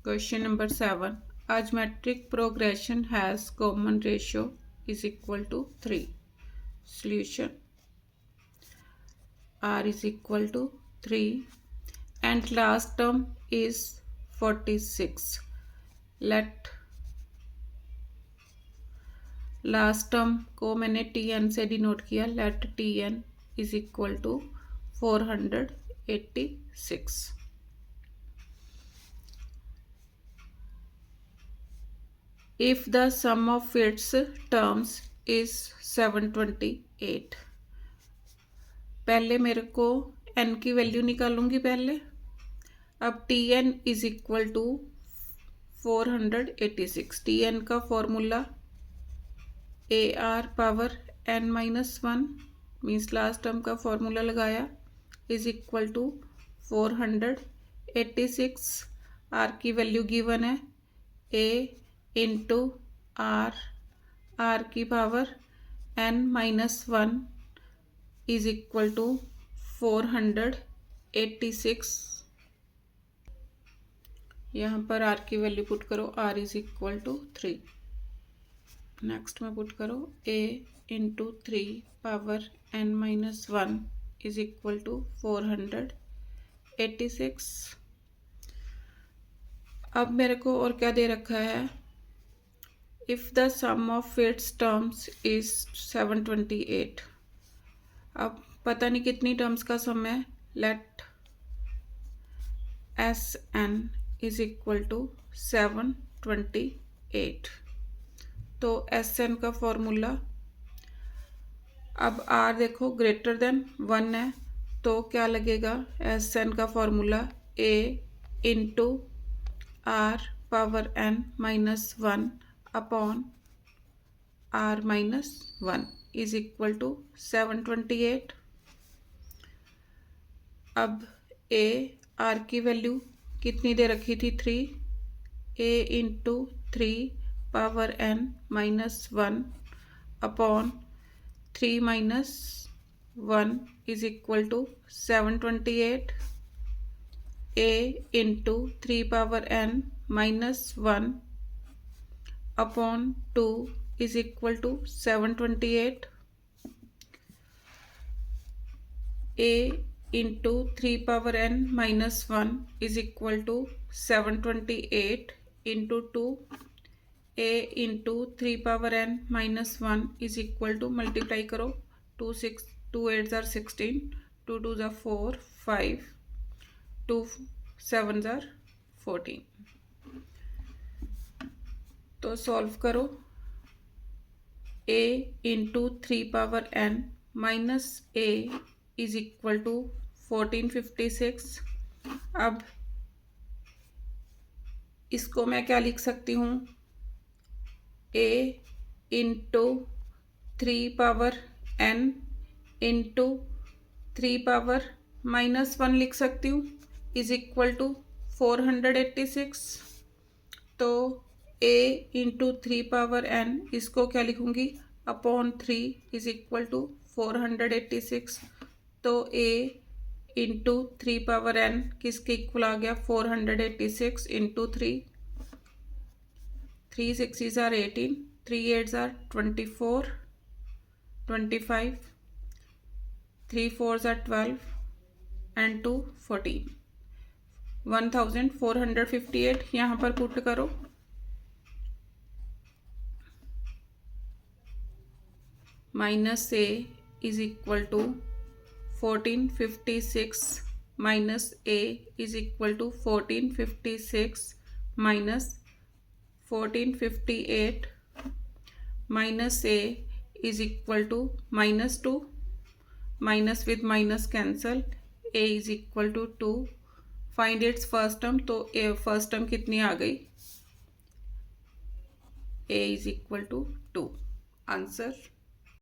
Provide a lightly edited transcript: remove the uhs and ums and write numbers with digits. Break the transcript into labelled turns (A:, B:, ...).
A: Question number 7. A geometric progression has common ratio is equal to 3. Solution. R is equal to 3 and last term is 46. Let last term को मैंने Tn से denote किया. Let Tn is equal to 486. If the sum of its terms is 728. पहले मेरे को n की value निकालूंगी पहले. अब Tn is equal to 486. Tn का formula AR power n minus 1 means last term का फॉर्मूला लगाया इज इक्वल टू 486. R की वैल्यू गिवन है A इंटू R की power n minus 1 is equal to 486. यहाँ पर R की वैल्यू पुट करो. R is equal to 3. Next में पुट करो A into 3 power n minus 1 is equal to 486. अब मेरे को और क्या दे रखा है. If the sum of its terms is 728. अब पता नहीं कितनी टर्म्स का सम है. Let Sn is equal to 728. तो Sn का फॉर्मूला. अब R देखो ग्रेटर देन 1 है तो क्या लगेगा. Sn का formula A into R power n minus 1 upon R minus 1 is equal to 728. अब A R की वैल्यू कितनी दे रखी थी 3. A into 3 power n minus 1 upon 3 minus 1 is equal to 728. A into 3 power n minus 1 upon 2 is equal to 728. A into 3 power n minus 1 is equal to 728 into 2. A into 3 power n minus 1 is equal to multiply करो. 2 8 ज़ार 16, 2 2 ज़ार 4 5, 2 7 ज़ार 14. तो solve करो. A into 3 power n minus A is equal to 1456. अब इसको मैं क्या लिख सकती हूँ. A into 3 power n into 3 power minus 1 लिख सकती हूँ इज इक्वल टू 486. तो A इंटू 3 पावर n इसको क्या लिखूँगी अपॉन 3 इज इक्वल टू 486. तो A इंटू 3 पावर n किसके इक्वल आ गया 486 into 3. 3 6 tsar 18, 3 8 tsar 24, 25, 3 4 tsar 12 and 2 14. 1458 यहाँ पर पुट करो. Minus A is equal to 1456 minus A is equal to 1456 minus 1458 minus A is equal to minus 2. Minus with minus cancel. A is equal to 2. Find its first term. तो A first term कितनी आ गई. A is equal to 2. Answer